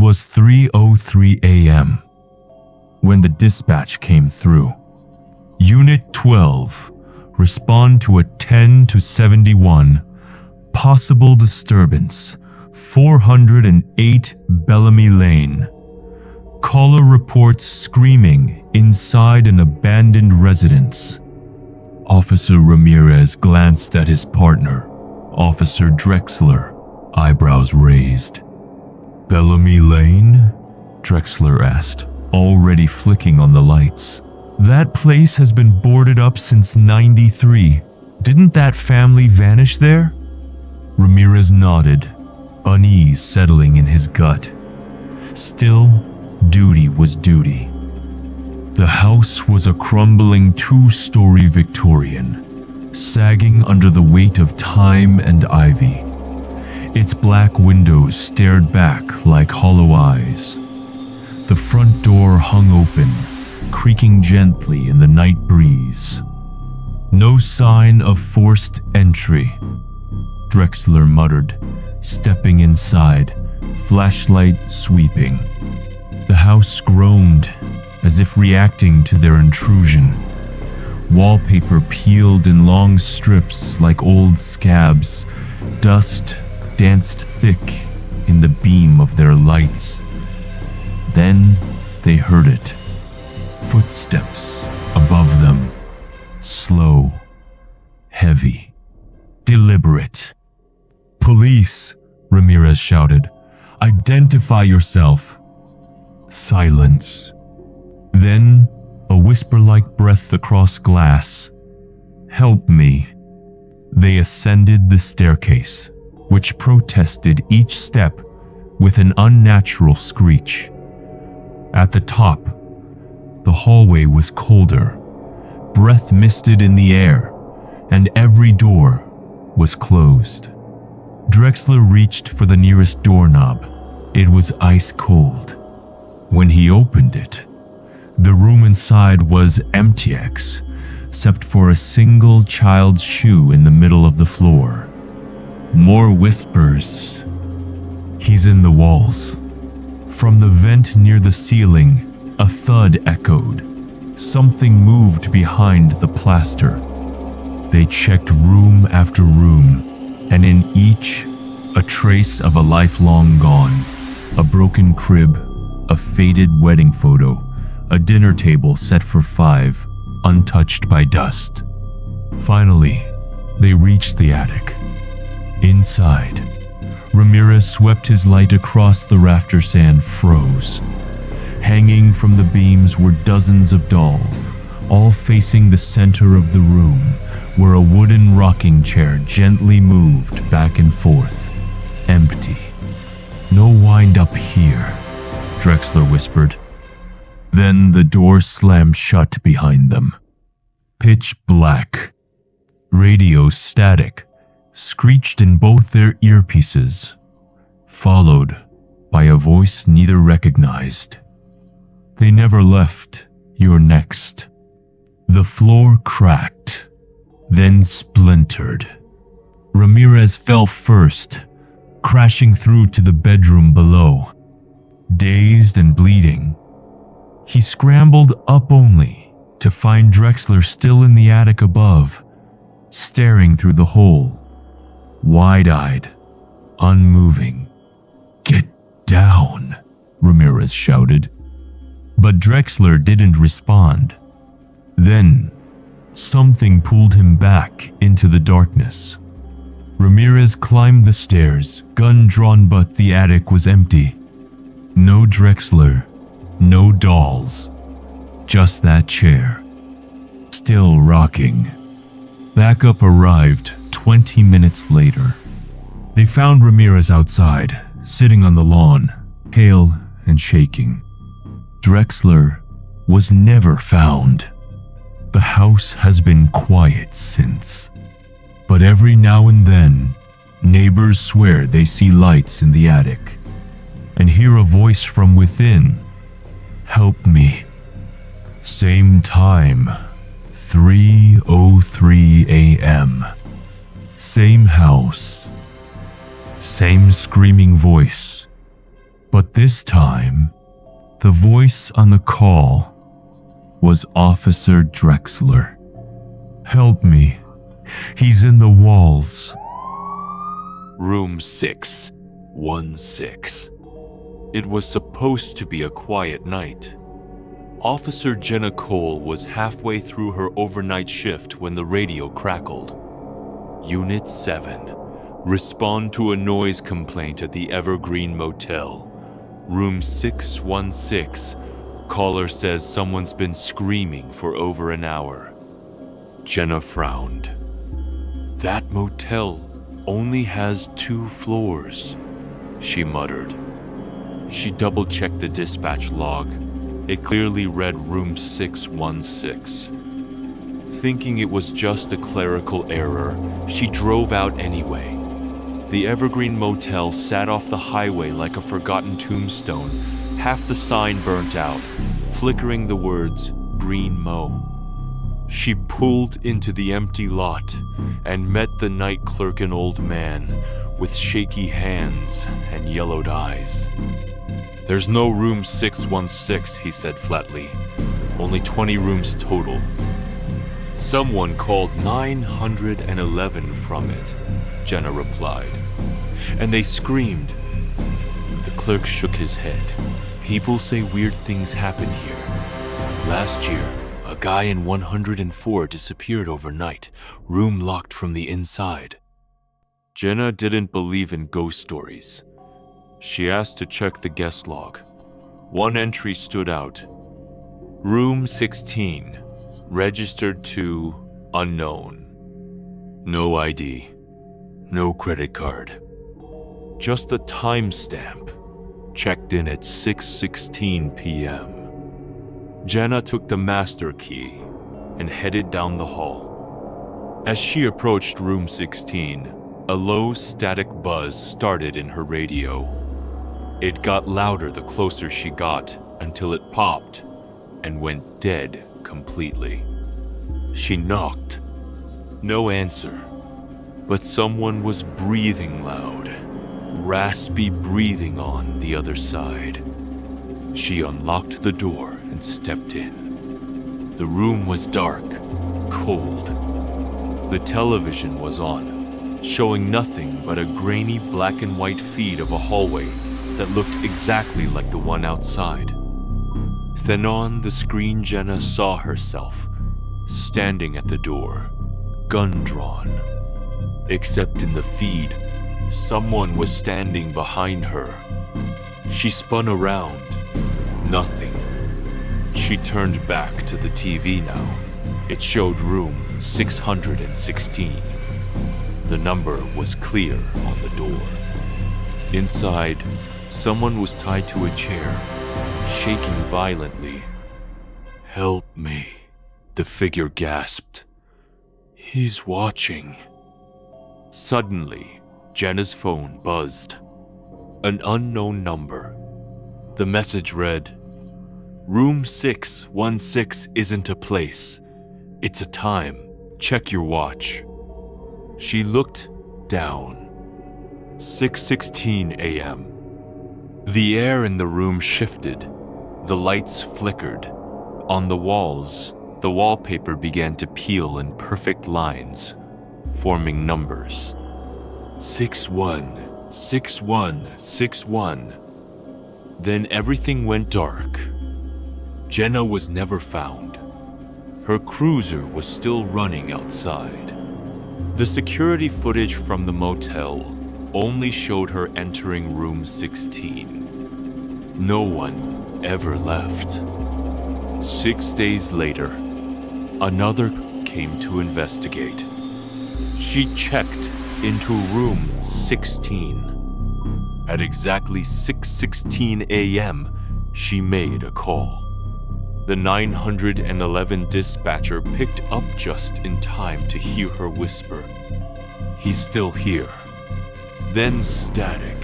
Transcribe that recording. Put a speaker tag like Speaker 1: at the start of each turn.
Speaker 1: was 3:03 a.m. when the dispatch came through. Unit 12, respond to a 10 to 71, possible disturbance, 408 Bellamy Lane. Caller reports screaming inside an abandoned residence. Officer Ramirez glanced at his partner, Officer Drexler, eyebrows raised. Bellamy Lane? Drexler asked, already flicking on the lights. That place has been boarded up since '93. Didn't that family vanish there? Ramirez nodded, unease settling in his gut. Still, duty was duty. The house was a crumbling two-story Victorian, sagging under the weight of time and ivy. Its black windows stared back like hollow eyes. The front door hung open, creaking gently in the night breeze. No sign of forced entry, Drexler muttered, stepping inside, flashlight sweeping. The house groaned, as if reacting to their intrusion. Wallpaper peeled in long strips like old scabs. Dust danced thick in the beam of their lights. Then they heard it. Footsteps above them. Slow, heavy, deliberate. "Police!" Ramirez shouted. "Identify yourself!" Silence. Then, a whisper-like breath across glass. "Help me." They ascended the staircase, which protested each step with an unnatural screech. At the top, the hallway was colder, breath misted in the air, and every door was closed. Drexler reached for the nearest doorknob. It was ice cold. When he opened it, the room inside was empty except for a single child's shoe in the middle of the floor. More whispers. "He's in the walls." From the vent near the ceiling, a thud echoed. Something moved behind the plaster. They checked room after room, and in each, a trace of a life long gone. A broken crib, a faded wedding photo, a dinner table set for 5, untouched by dust. Finally, they reached the attic. Inside, Ramirez swept his light across the rafters and froze. Hanging from the beams were dozens of dolls, all facing the center of the room, where a wooden rocking chair gently moved back and forth. Empty. "No wind up here," Drexler whispered. Then the door slammed shut behind them. Pitch black. Radio static screeched in both their earpieces, followed by a voice neither recognized. "They never left. You're next." The floor cracked, then splintered. Ramirez fell first, crashing through to the bedroom below. Dazed and bleeding, he scrambled up only to find Drexler still in the attic above, staring through the hole, wide-eyed, unmoving. "Get down," Ramirez shouted. But Drexler didn't respond. Then, something pulled him back into the darkness. Ramirez climbed the stairs, gun drawn, but the attic was empty. No Drexler, no dolls, just that chair, still rocking. Backup arrived 20 minutes later. They found Ramirez outside, sitting on the lawn, pale and shaking. Drexler was never found. The house has been quiet since. But every now and then, neighbors swear they see lights in the attic and hear a voice from within. "Help me." Same time, 3:03 a.m. Same house, same screaming voice, But this time, the voice on the call was Officer Drexler. "Help me. He's in the walls."
Speaker 2: Room 616. It was supposed to be a quiet night. Officer Jenna Cole was halfway through her overnight shift when the radio crackled. Unit 7. Respond to a noise complaint at the Evergreen Motel. Room 616. Caller says someone's been screaming for over an hour. Jenna frowned. That motel only has 2 floors, she muttered. She double-checked the dispatch log. It clearly read room 616. Thinking it was just a clerical error, she drove out anyway. The Evergreen Motel sat off the highway like a forgotten tombstone, half the sign burnt out, flickering the words, Green Mo. She pulled into the empty lot and met the night clerk, an old man with shaky hands and yellowed eyes. "There's no room 616, he said flatly. "Only 20 rooms total." "Someone called 911 from it," Jenna replied. "And they screamed." The clerk shook his head. "People say weird things happen here. Last year, a guy in 104 disappeared overnight, room locked from the inside." Jenna didn't believe in ghost stories. She asked to check the guest log. One entry stood out. Room 16, registered to unknown. No ID, no credit card. Just a timestamp. Checked in at 6:16 p.m. Jenna took the master key and headed down the hall. As she approached room 16, a low static buzz started in her radio. It got louder the closer she got until it popped and went dead completely. She knocked. No answer, but someone was breathing loud, raspy breathing on the other side. She unlocked the door and stepped in. The room was dark, cold. The television was on, showing nothing but a grainy black and white feed of a hallway that looked exactly like the one outside. Then on the screen, Jenna saw herself, standing at the door, gun drawn. Except in the feed, someone was standing behind her. She spun around. Nothing. She turned back to the TV now. It showed room 616. The number was clear on the door. Inside, someone was tied to a chair, shaking violently. "Help me," the figure gasped. "He's watching." Suddenly, Jenna's phone buzzed. An unknown number. The message read, "Room 616 isn't a place. It's a time. Check your watch." She looked down. 6:16 a.m. The air in the room shifted. The lights flickered. On the walls, the wallpaper began to peel in perfect lines, forming numbers. 61, 61, 61. Then everything went dark. Jenna was never found. Her cruiser was still running outside. The security footage from the motel only showed her entering room 16. No one ever left. 6 days later, another came to investigate. She checked into room 16. At exactly 6:16 a.m., she made a call. The 911 dispatcher picked up just in time to hear her whisper, "He's still here." Then static.